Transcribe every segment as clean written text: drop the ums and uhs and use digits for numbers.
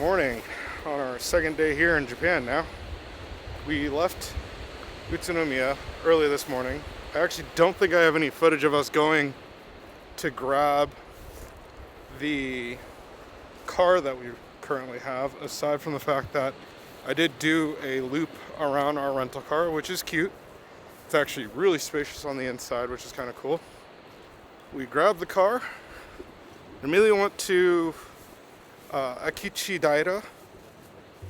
morning on our second day here in Japan now. We left Utsunomiya early this morning. I actually don't think I have any footage of us going to grab the car that we currently have, aside from the fact that I did do a loop around our rental car, which is cute. It's actually really spacious on the inside, which is kind of cool. We grabbed the car, immediately went to Akechidaira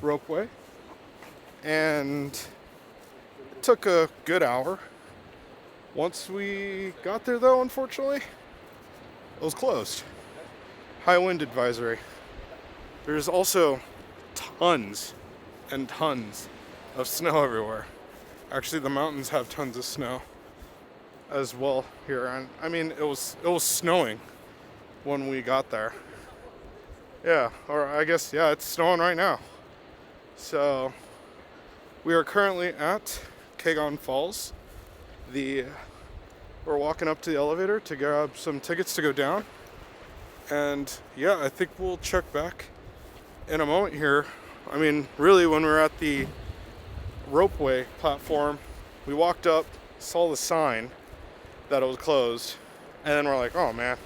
Ropeway, and it took a good hour. Once we got there though, unfortunately, it was closed. High wind advisory. There's also tons and tons of snow everywhere. Actually, the mountains have tons of snow as well here. And I mean, it was snowing when we got there. Yeah, or I guess, yeah, it's snowing right now. So we are currently at Kegon Falls. We're walking up to the elevator to grab some tickets to go down. And yeah, I think we'll check back in a moment here. I mean, really, when we were at the ropeway platform, we walked up, saw the sign that it was closed, and then we're like, oh man.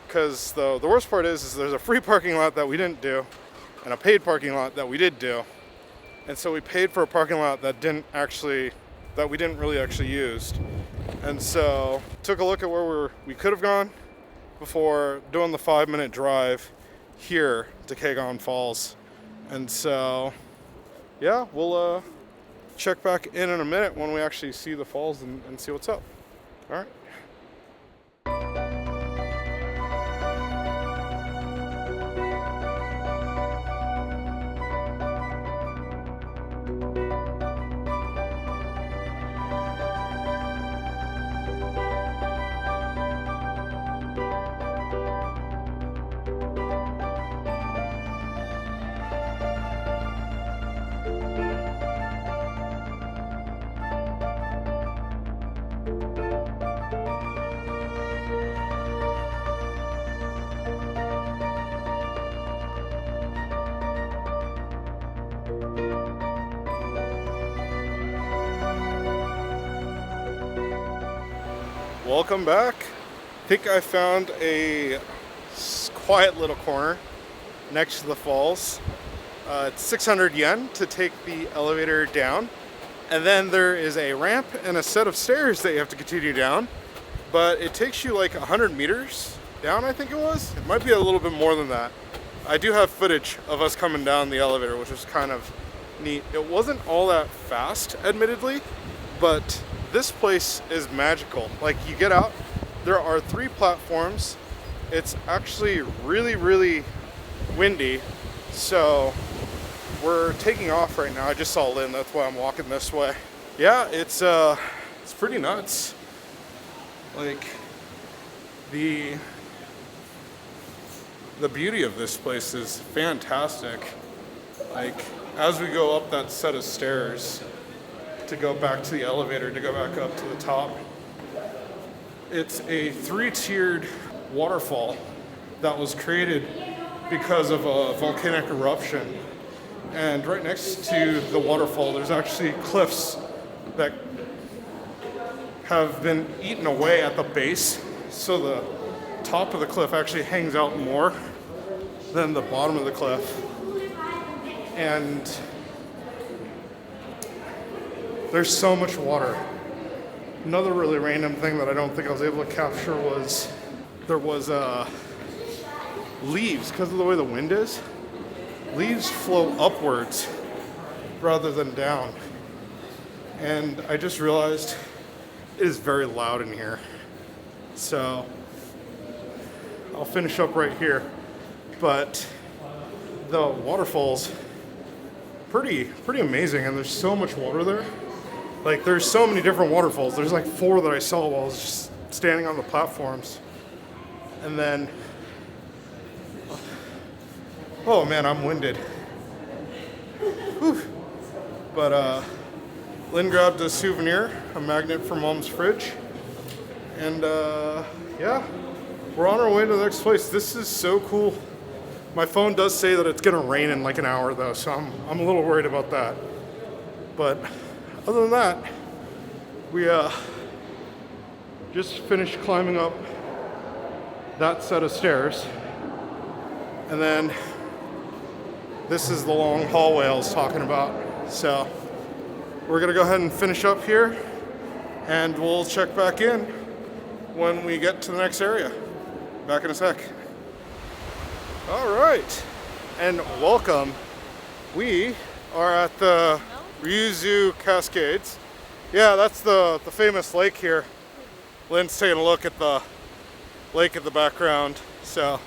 Because the worst part is there's a free parking lot that we didn't do and a paid parking lot that we did do. And so we paid for a parking lot that we didn't really actually use. And so took a look at where we could have gone before doing the 5-minute drive here to Kegon Falls. And so yeah, we'll check back in a minute when we actually see the falls and see what's up. All right. Welcome back. I think I found a quiet little corner next to the falls. It's 600 yen to take the elevator down. And then there is a ramp and a set of stairs that you have to continue down. But it takes you like 100 meters down, I think it was. It might be a little bit more than that. I do have footage of us coming down the elevator, which was kind of neat. It wasn't all that fast, admittedly, but this place is magical. Like, you get out, there are 3 platforms. It's actually really, really windy. So we're taking off right now. I just saw Lynn, that's why I'm walking this way. Yeah, it's pretty nuts. Like, the beauty of this place is fantastic. Like, as we go up that set of stairs to go back to the elevator, to go back up to the top, it's a 3-tiered waterfall that was created because of a volcanic eruption. And right next to the waterfall, there's actually cliffs that have been eaten away at the base. So the top of the cliff actually hangs out more than the bottom of the cliff. And there's so much water. Another really random thing that I don't think I was able to capture was there was leaves, because of the way the wind is, leaves flow upwards rather than down. And I just realized it is very loud in here. So I'll finish up right here. But the waterfall's pretty amazing, and there's so much water there. Like, there's so many different waterfalls. There's like 4 that I saw while I was just standing on the platforms. And then, oh man, I'm winded. Whew. But Lynn grabbed a souvenir, a magnet from Mom's fridge. And yeah, we're on our way to the next place. This is so cool. My phone does say that it's gonna rain in like an hour though, so I'm a little worried about that. But other than that, we just finished climbing up that set of stairs. And then this is the long hallway I was talking about. So we're gonna go ahead and finish up here, and we'll check back in when we get to the next area. Back in a sec. All right, and welcome. We are at the Ryuzu Cascades. Yeah, that's the famous lake here. Lynn's taking a look at the lake in the background. So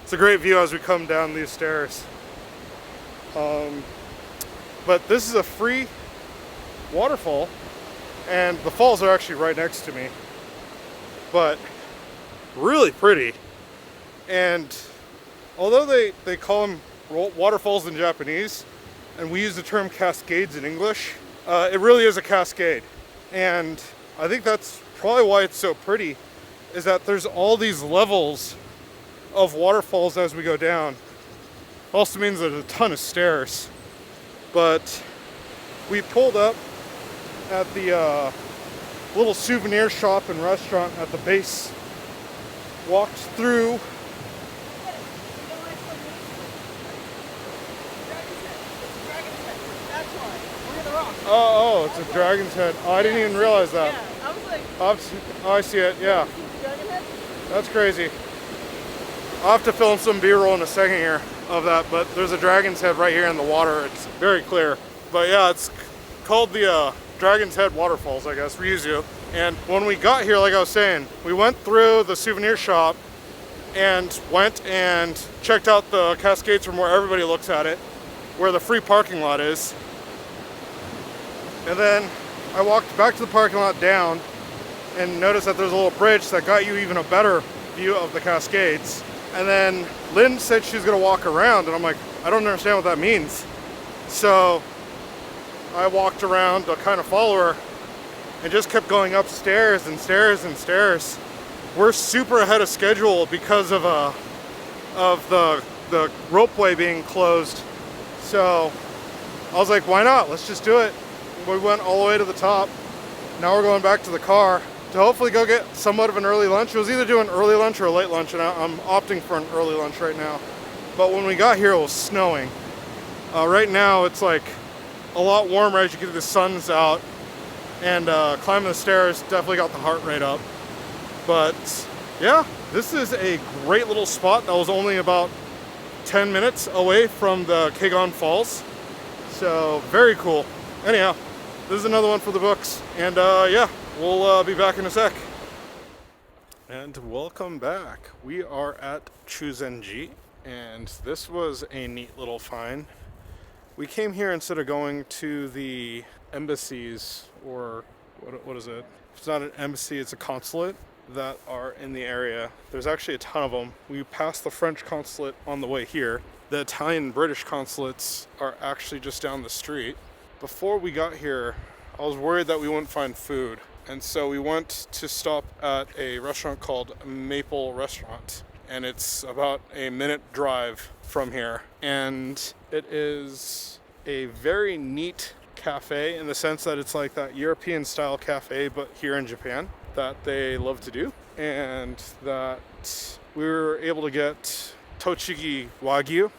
it's a great view as we come down these stairs. But this is a free waterfall, and the falls are actually right next to me. But really pretty. And although they call them waterfalls in Japanese, and we use the term cascades in English, it really is a cascade. And I think that's probably why it's so pretty, is that there's all these levels of waterfalls as we go down. Also means there's a ton of stairs. But we pulled up at the little souvenir shop and restaurant at the base, walked through. Oh, it's a dragon's head. Oh, I didn't even realize that. Yeah, I was like... Oh, I see it, yeah. That's crazy. I'll have to film some B-roll in a second here of that, but there's a dragon's head right here in the water. It's very clear. But yeah, it's called the Dragon's Head Waterfalls, I guess, Ryuzu. And when we got here, like I was saying, we went through the souvenir shop and went and checked out the Cascades from where everybody looks at it, where the free parking lot is. And then I walked back to the parking lot down and noticed that there's a little bridge that got you even a better view of the Cascades. And then Lynn said she was gonna walk around, and I'm like, I don't understand what that means. So I walked around to kind of follow her and just kept going up stairs and stairs and stairs. We're super ahead of schedule because of the ropeway being closed. So I was like, why not? Let's just do it. We went all the way to the top. Now we're going back to the car to hopefully go get somewhat of an early lunch. It was either doing early lunch or a late lunch, and I'm opting for an early lunch right now. But when we got here, it was snowing. Right now, it's like a lot warmer as you get the sun's out, and climbing the stairs definitely got the heart rate up. But yeah, this is a great little spot that was only about 10 minutes away from the Kegon Falls. So very cool. Anyhow, this is another one for the books, and yeah, we'll be back in a sec. And welcome back. We are at Chuzenji, and this was a neat little find. We came here instead of going to the embassies, or what is it? It's not an embassy, it's a consulate that are in the area. There's actually a ton of them. We passed the French consulate on the way here. The Italian and British consulates are actually just down the street. Before we got here, I was worried that we wouldn't find food, and so we went to stop at a restaurant called Maple Restaurant, and it's about a minute drive from here. And it is a very neat cafe in the sense that it's like that European style cafe, but here in Japan, that they love to do. And that we were able to get Tochigi Wagyu.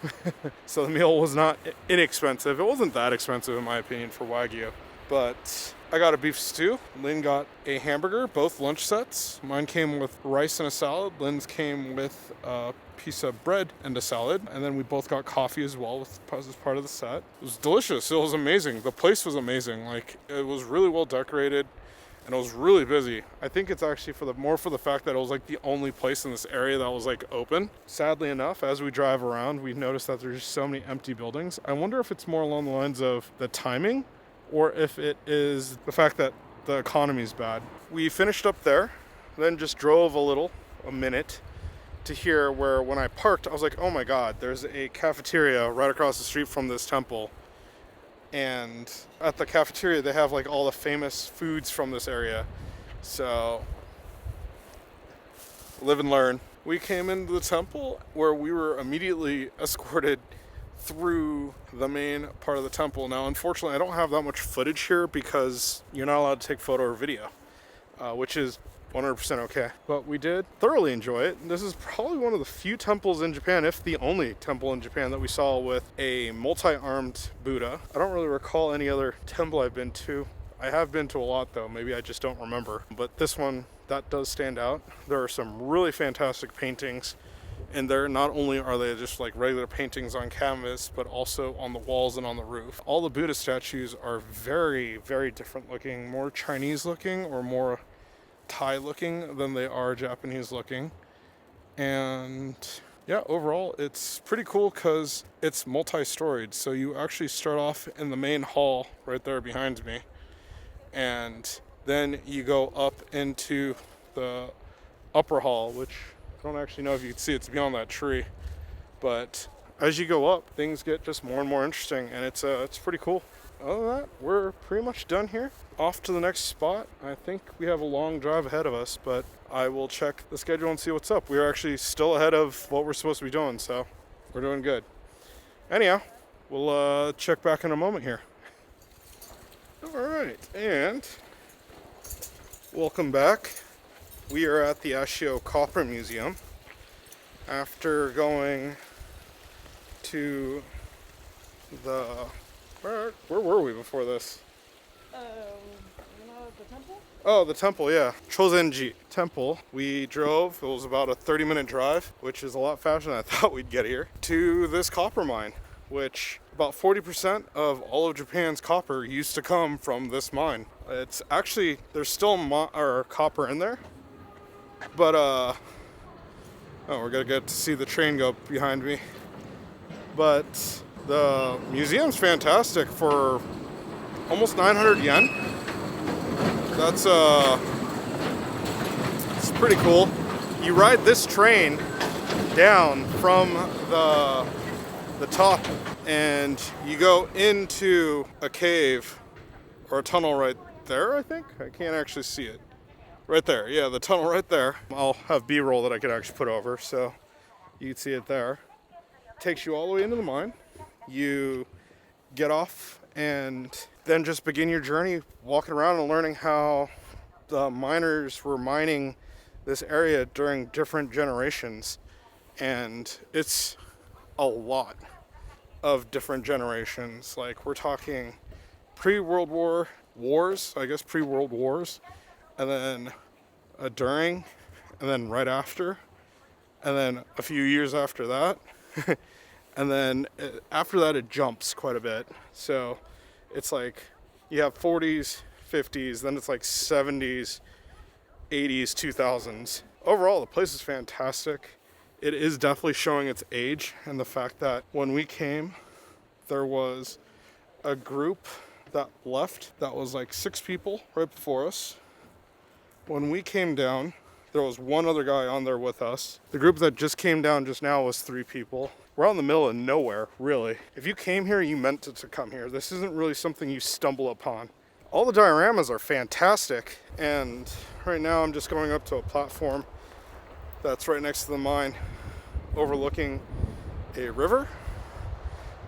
So the meal was not inexpensive. It wasn't that expensive in my opinion for Wagyu, but I got a beef stew. Lynn got a hamburger, both lunch sets. Mine came with rice and a salad. Lynn's came with a piece of bread and a salad. And then we both got coffee as well as part of the set. It was delicious. It was amazing. The place was amazing. Like, it was really well decorated, and it was really busy. I think it's actually more for the fact that it was like the only place in this area that was like open. Sadly enough, as we drive around, we noticed that there's just so many empty buildings. I wonder if it's more along the lines of the timing, or if it is the fact that the economy is bad. We finished up there, then just drove a minute to here, where when I parked, I was like, oh my God, there's a cafeteria right across the street from this temple. And at the cafeteria, they have like all the famous foods from this area. So, live and learn. we came into the temple where we were immediately escorted through the main part of the temple. Now, unfortunately, I don't have that much footage here because you're not allowed to take photo or video, which is 100% okay. But we did thoroughly enjoy it. This is probably one of the few temples in Japan, if the only temple in Japan, that we saw with a multi-armed Buddha. I don't really recall any other temple I've been to. I have been to a lot though, maybe I just don't remember. But this one, that does stand out. There are some really fantastic paintings in there. Not only are they just like regular paintings on canvas, but also on the walls and on the roof. All the Buddha statues are very, very different looking, more Chinese looking or more Thai looking than they are Japanese looking. And yeah, overall it's pretty cool because it's multi-storied. So you actually start off in the main hall right there behind me, and then you go up into the upper hall, which I don't actually know if you can see, it's beyond that tree. But as you go up, things get just more and more interesting, and it's pretty cool. Other than that, we're pretty much done here. Off to the next spot. I think we have a long drive ahead of us, but I will check the schedule and see what's up. We are actually still ahead of what we're supposed to be doing, so we're doing good. Anyhow, we'll check back in a moment here. All right, and welcome back. We are at the Ashio Copper Museum after going to the... Where were we before this? The temple? Oh, the temple, yeah. Chozenji Temple. We drove, it was about a 30-minute drive, which is a lot faster than I thought we'd get here, to this copper mine, which about 40% of all of Japan's copper used to come from this mine. It's actually, there's still copper in there, but, oh, we're gonna get to see the train go behind me. But the museum's fantastic for almost 900 yen. That's it's pretty cool. You ride this train down from the top, and you go into a cave or a tunnel right there, I think. I can't actually see it. Right there, yeah, the tunnel right there. I'll have B-roll that I could actually put over, so you can see it there. Takes you all the way into the mine. You get off and then just begin your journey walking around and learning how the miners were mining this area during different generations. And it's a lot of different generations. Like, we're talking pre-World War wars, I guess pre-World Wars, and then during, and then right after, and then a few years after that. And then after that, it jumps quite a bit. So it's like you have 40s, 50s, then it's like 70s, 80s, 2000s. Overall, the place is fantastic. It is definitely showing its age, and the fact that when we came, there was a group that left that was like 6 people right before us. When we came down, there was one other guy on there with us. The group that just came down just now was 3 people. We're out in the middle of nowhere, really. If you came here, you meant to come here. This isn't really something you stumble upon. All the dioramas are fantastic, and right now I'm just going up to a platform that's right next to the mine, overlooking a river.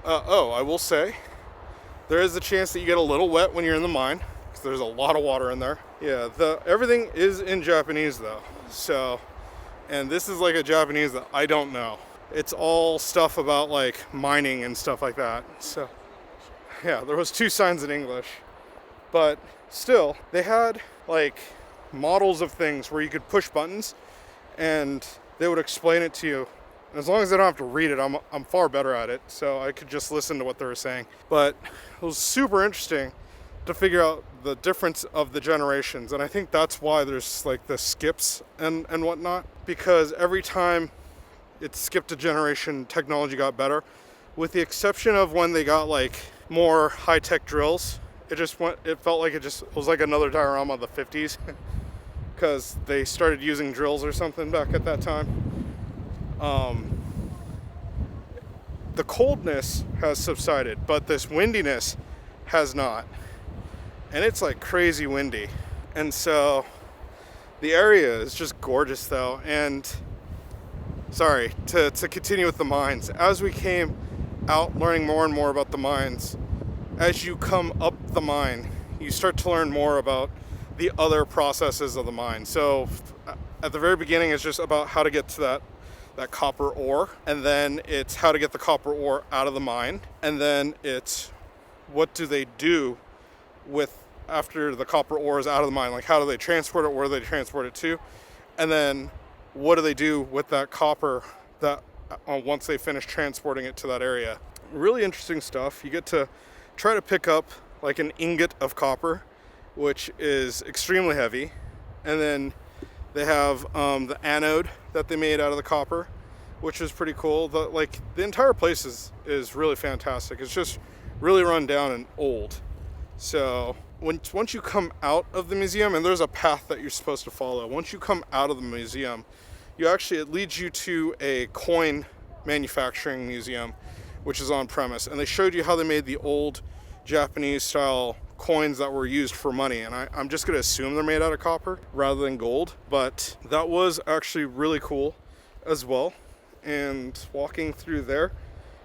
I will say, there is a chance that you get a little wet when you're in the mine, because there's a lot of water in there. Yeah, everything is in Japanese though, so, and this is like a Japanese that I don't know. It's all stuff about like mining and stuff like that. So yeah, there was 2 signs in English, but still they had like models of things where you could push buttons and they would explain it to you. And as long as I don't have to read it, I'm far better at it, so I could just listen to what they were saying. But it was super interesting to figure out the difference of the generations, and I think that's why there's like the skips and whatnot, because every time it skipped a generation, technology got better, with the exception of when they got like more high-tech drills. It felt like it was like another diorama of the 50s because they started using drills or something back at that time. The coldness has subsided, but this windiness has not, and it's like crazy windy. And so the area is just gorgeous though, and sorry, to continue with the mines. As we came out learning more and more about the mines, as you come up the mine, you start to learn more about the other processes of the mine. So at the very beginning, it's just about how to get to that copper ore, and then it's how to get the copper ore out of the mine, and then it's what do they do with after the copper ore is out of the mine, like how do they transport it, where do they transport it to, and then what do they do with that copper that once they finish transporting it to that area. Really interesting stuff. You get to try to pick up like an ingot of copper, which is extremely heavy, and then they have the anode that they made out of the copper, which is pretty cool. The entire place is really fantastic. It's just really run down and old. So once you come out of the museum, and there's a path that you're supposed to follow, once you come out of the museum, it leads you to a coin manufacturing museum, which is on premise. And they showed you how they made the old Japanese style coins that were used for money. And I'm just gonna assume they're made out of copper rather than gold, but that was actually really cool as well. And walking through there,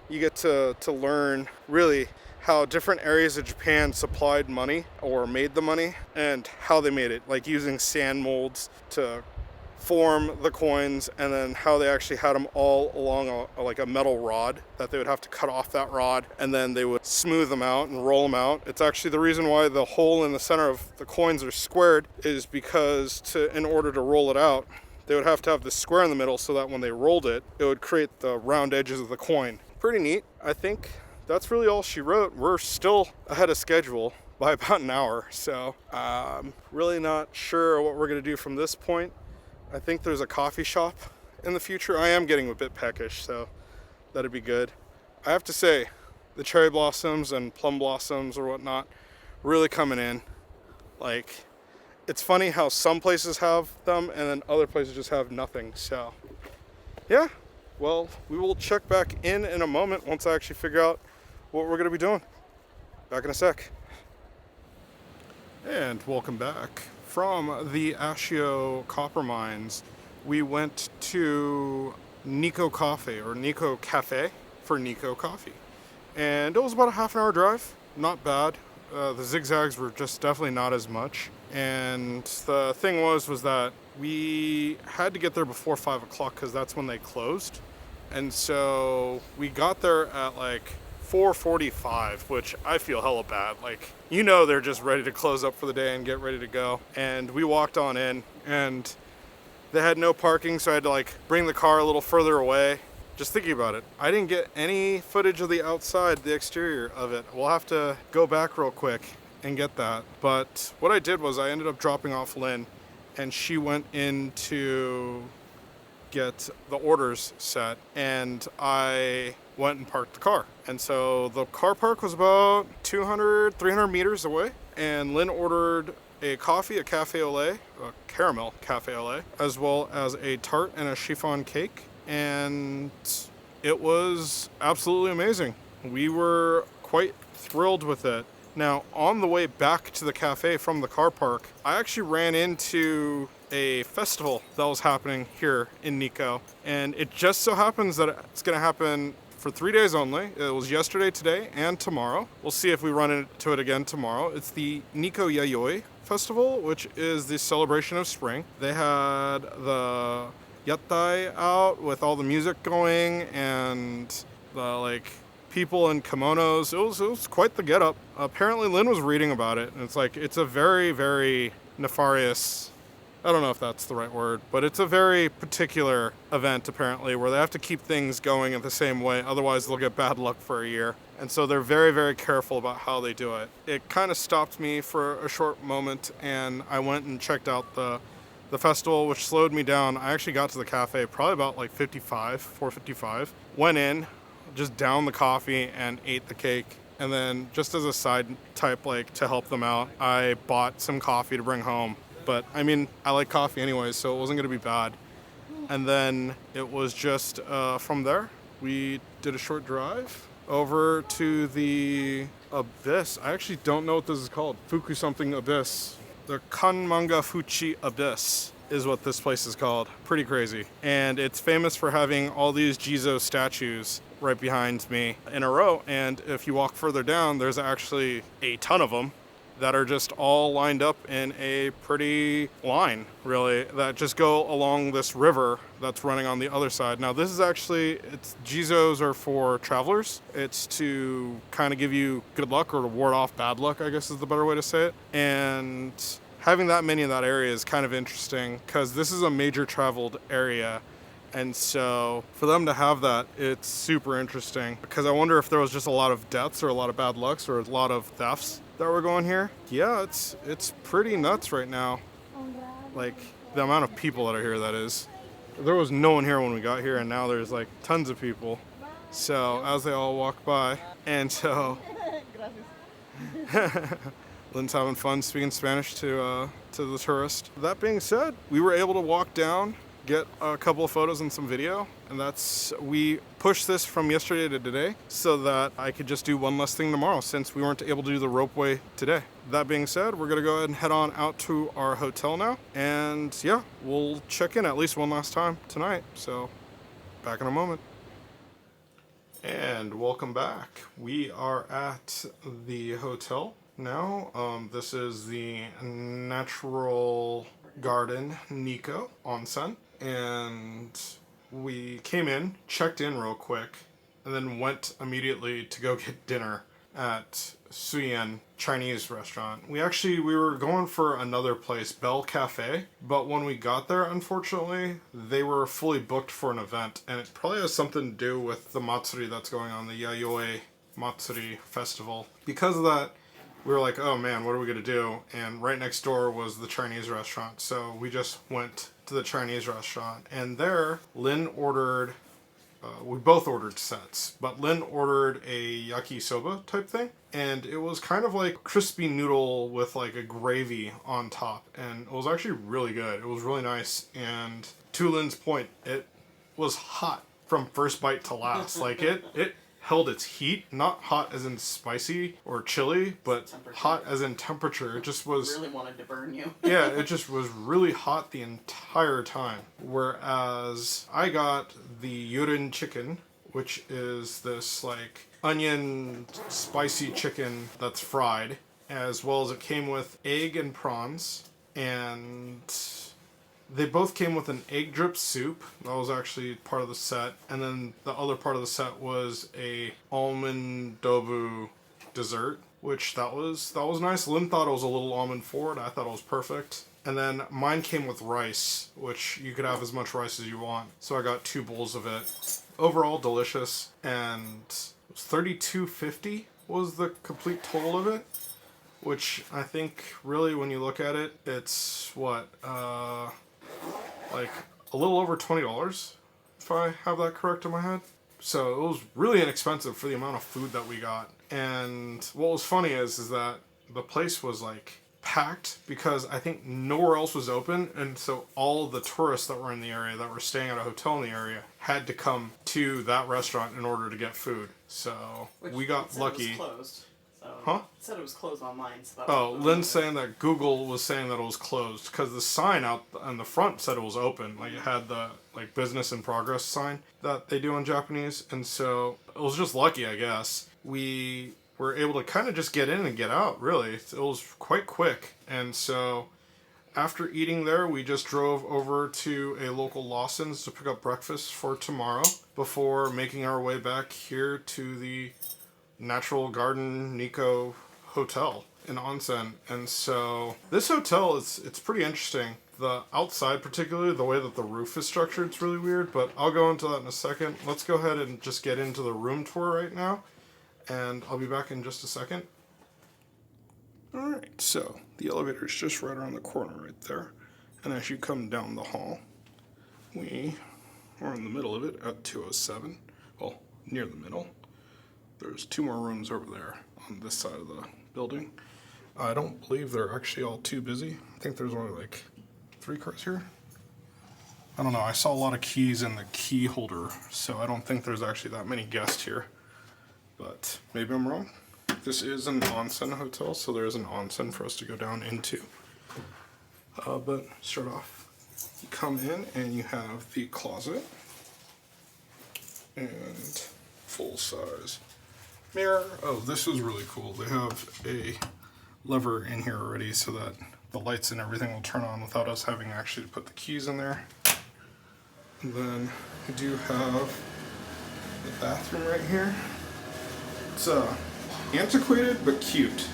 you get to learn really how different areas of Japan supplied money or made the money and how they made it, like using sand molds to form the coins, and then how they actually had them all along a metal rod that they would have to cut off that rod, and then they would smooth them out and roll them out. It's actually the reason why the hole in the center of the coins are squared is because in order to roll it out, they would have to have the square in the middle so that when they rolled it, it would create the round edges of the coin. Pretty neat. I think that's really all she wrote. We're still ahead of schedule by about an hour, so really not sure what we're gonna do from this point. I think there's a coffee shop in the future. I am getting a bit peckish, so that'd be good. I have to say, the cherry blossoms and plum blossoms or whatnot really coming in. Like, it's funny how some places have them and then other places just have nothing. So yeah, well, we will check back in a moment once I actually figure out what we're gonna be doing. Back in a sec. And welcome back. From the Ashio copper mines, we went to Nikko Cafe, or Nikko Cafe, for Nikko coffee. And it was about a half an hour drive, not bad. The zigzags were just definitely not as much. And the thing was that we had to get there before 5 o'clock because that's when they closed. And so we got there at like 4:45, which I feel hella bad. Like, they're just ready to close up for the day and get ready to go. And we walked on in, and they had no parking, so I had to bring the car a little further away. Just thinking about it, I didn't get any footage of the outside, the exterior of it. We'll have to go back real quick and get that. But what I did was I ended up dropping off Lynn, and she went in to get the orders set, and I went and parked the car. And so the car park was about 200, 300 meters away, and Lynn ordered a coffee, a cafe au lait, a caramel cafe au lait, as well as a tart and a chiffon cake, and it was absolutely amazing. We were quite thrilled with it. Now, on the way back to the cafe from the car park, I actually ran into a festival that was happening here in Nikko, and it just so happens that it's going to happen for 3 days only. It was yesterday, today, and tomorrow. We'll see if we run into it again tomorrow. It's the Nikko Yayoi Festival, which is the celebration of spring. They had the yatai out with all the music going and the people in kimonos. It was quite the getup. Apparently Lynn was reading about it, and it's a very, very nefarious, I don't know if that's the right word, but it's a very particular event apparently where they have to keep things going in the same way, otherwise they'll get bad luck for a year. And so they're very, very careful about how they do it. It kind of stopped me for a short moment, and I went and checked out the festival, which slowed me down. I actually got to the cafe probably about 4:55. Went in, just downed the coffee and ate the cake. And then just as a side type, to help them out, I bought some coffee to bring home. But I mean, I like coffee anyways, so it wasn't going to be bad. And then it was just from there, we did a short drive over to the Abyss. I actually don't know what this is called. Fuku something Abyss. The Kanmanga Fuchi Abyss is what this place is called. Pretty crazy. And it's famous for having all these Jizo statues right behind me in a row. And if you walk further down, there's actually a ton of them that are just all lined up in a pretty line, really, that just go along this river that's running on the other side. Now, this is actually, Jizos are for travelers. It's to kind of give you good luck or to ward off bad luck, I guess is the better way to say it. And having that many in that area is kind of interesting because this is a major traveled area. And so for them to have that, it's super interesting because I wonder if there was just a lot of deaths or a lot of bad lucks or a lot of thefts that were going here. Yeah, it's pretty nuts right now. Like the amount of people that are here, that is. There was no one here when we got here, and now there's like tons of people. So as they all walk by, and so Lynn's having fun speaking Spanish to the tourist. That being said, we were able to walk down, get a couple of photos and some video, and we pushed this from yesterday to today so that I could just do one less thing tomorrow since we weren't able to do the ropeway today. That being said, we're gonna go ahead and head on out to our hotel now, and yeah, we'll check in at least one last time tonight, so back in a moment. And welcome back. We are at the hotel now. This is the Natural Garden Nikko onsen. And we came in, checked in real quick, and then went immediately to go get dinner at Suyan Chinese restaurant. We were going for another place, Bell Cafe, but when we got there, unfortunately, they were fully booked for an event, and it probably has something to do with the Matsuri that's going on, the Yayoi Matsuri Festival. Because of that, we were like, oh man, what are we gonna do? And right next door was the Chinese restaurant, so we just went to the Chinese restaurant. And there, Lynn ordered, we both ordered sets, but Lynn ordered a yakisoba type thing, and it was kind of like crispy noodle with like a gravy on top, and it was actually really good. It was really nice, and to Lynn's point, it was hot from first bite to last. Like it held its heat, not hot as in spicy or chili, but hot as in temperature. It just was... really wanted to burn you. Yeah, it just was really hot the entire time. Whereas I got the yurin chicken, which is this like onion spicy chicken that's fried, as well as it came with egg and prawns, and they both came with an egg drip soup. That was actually part of the set. And then the other part of the set was a almond dobu dessert, which that was nice. Lynn thought it was a little almond forward. I thought it was perfect. And then mine came with rice, which you could have as much rice as you want. So I got 2 bowls of it. Overall delicious, and it was $32.50 was the complete total of it, which I think really when you look at it, it's what, like a little over $20, if I have that correct in my head. So it was really inexpensive for the amount of food that we got. And what was funny is that the place was like packed because I think nowhere else was open, and so all the tourists that were in the area, that were staying at a hotel in the area, had to come to that restaurant in order to get food. So we got lucky. It was closed. Huh? It said it was closed online. So oh, Lynn's saying that Google was saying that it was closed because the sign out on the front said it was open. Like it had the like business in progress sign that they do in Japanese, and so it was just lucky, I guess. We were able to kind of just get in and get out. Really, it was quite quick, and so after eating there, we just drove over to a local Lawson's to pick up breakfast for tomorrow before making our way back here to the Natural Garden Nikko Hotel in onsen. And so this hotel it's pretty interesting. The outside, particularly the way that the roof is structured, it's really weird, but I'll go into that in a second. Let's go ahead and just get into the room tour right now, and I'll be back in just a second. Alright, so the elevator is just right around the corner right there, and as you come down the hall, we are in the middle of it at 207, well, near the middle. There's 2 more rooms over there on this side of the building. I don't believe they're actually all too busy. I think there's only like 3 cars here. I don't know, I saw a lot of keys in the key holder, so I don't think there's actually that many guests here. But maybe I'm wrong. This is an onsen hotel, so there is an onsen for us to go down into. But start off You come in and you have the closet and full size mirror. Oh, this was really cool. They have a lever in here already so that the lights and everything will turn on without us having actually to put the keys in there. And then we do have the bathroom right here. It's antiquated but cute.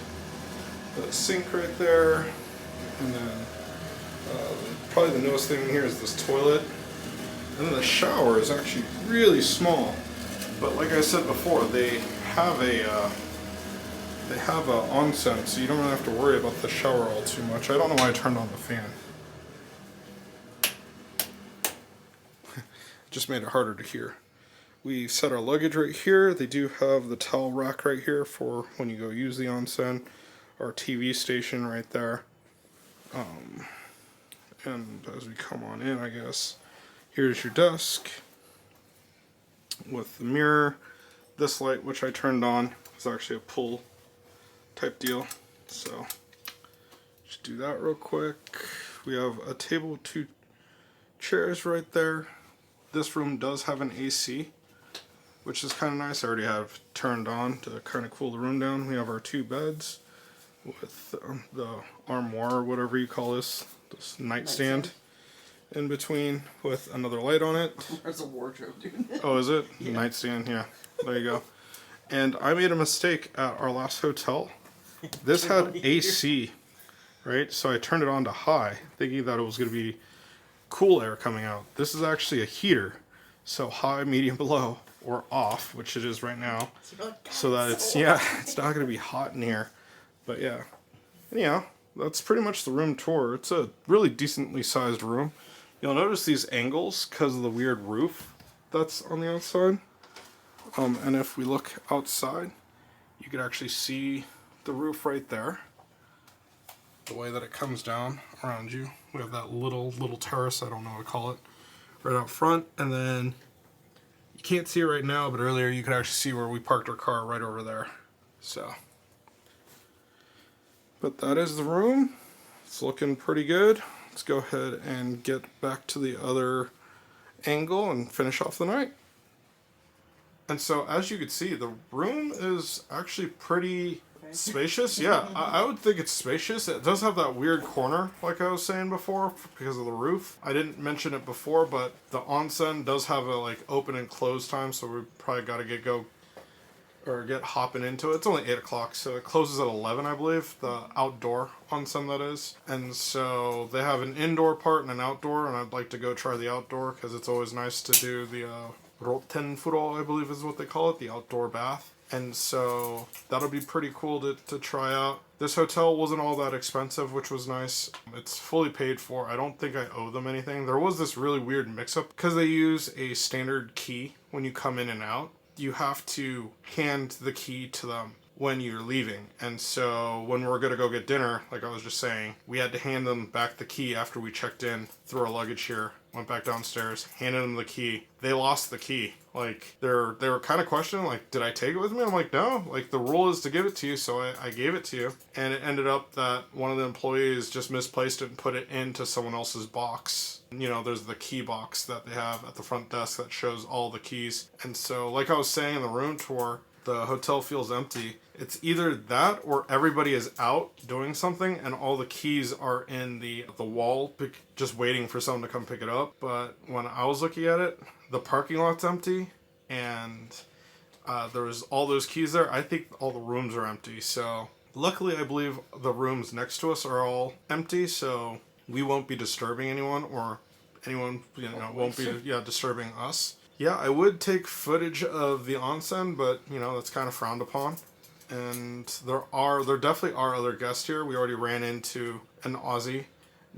The sink right there, and then probably the newest thing in here is this toilet. And then the shower is actually really small. But like I said before, they have a onsen, so you don't really have to worry about the shower all too much. I don't know why I turned on the fan. Just made it harder to hear. We set our luggage right here. They do have the towel rack right here for when you go use the onsen. Our TV station right there. And as we come on in, I guess, here's your desk with the mirror. This light, which I turned on, is actually a pull type deal. So just do that real quick. We have a table with 2 chairs right there. This room does have an AC, which is kind of nice. I already have turned on to kind of cool the room down. We have our 2 beds with the armoire, or whatever you call this nightstand in between with another light on it. There's a wardrobe, dude. Oh, is it? Yeah. Nightstand, yeah. There you go. And I made a mistake at our last hotel. This had AC, right? So I turned it on to high, thinking that it was going to be cool air coming out. This is actually a heater. So high, medium, below, or off, which it is right now. So that it's, yeah, it's not going to be hot in here. But yeah. Anyhow, that's pretty much the room tour. It's a really decently sized room. You'll notice these angles because of the weird roof that's on the outside. And if we look outside, you can actually see the roof right there. The way that it comes down around you. We have that little terrace, I don't know what to call it, right out front. And then you can't see it right now, but earlier you could actually see where we parked our car right over there. So, but that is the room. It's looking pretty good. Let's go ahead and get back to the other angle and finish off the night. And so, as you can see, the room is actually pretty spacious. Yeah, I would think it's spacious. It does have that weird corner, like I was saying before, because of the roof. I didn't mention it before, but the onsen does have a like open and close time, so we probably got to get hopping into it. It's only 8 o'clock, so it closes at 11, I believe. The outdoor onsen, that is. And so they have an indoor part and an outdoor, and I'd like to go try the outdoor because it's always nice to do the Rotenfuro, I believe is what they call it, the outdoor bath. And so that'll be pretty cool to try out. This hotel wasn't all that expensive, which was nice. It's fully paid for. I don't think I owe them anything. There was this really weird mix-up because they use a standard key when you come in and out. You have to hand the key to them when you're leaving. And so when we're going to go get dinner, like I was just saying, we had to hand them back the key after we checked in, threw our luggage here, went back downstairs, handed them the key. They they key. Like, they were kind of questioning, like, did I take it with me? I'm like, no. Like, the rule is to give it to you, so I gave it to you. And it ended up that one of the employees just misplaced it and put it into someone else's box. You know, there's the key box that they have at the front desk that shows all the keys. And so, like I was saying in the room tour, the hotel feels empty. It's either that or everybody is out doing something and all the keys are in the wall just waiting for someone to come pick it up. But when I was looking at it, the parking lot's empty and there was all those keys there. I think all the rooms are empty. So luckily, I believe the rooms next to us are all empty, so we won't be disturbing anyone, or anyone won't be disturbing us. Yeah, I would take footage of the onsen, but that's kind of frowned upon. And there definitely are other guests here. We already ran into an Aussie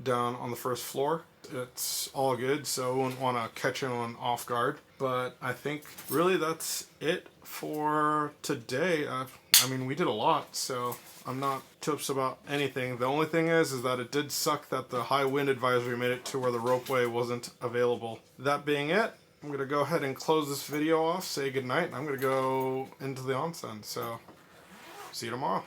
down on the first floor. It's all good, so I wouldn't want to catch anyone off guard. But I think really that's it for today. I mean, we did a lot, so I'm not too upset about anything. The only thing is that it did suck that the high wind advisory made it to where the ropeway wasn't available. That being it, I'm going to go ahead and close this video off, say goodnight, and I'm going to go into the onsen. So, see you tomorrow.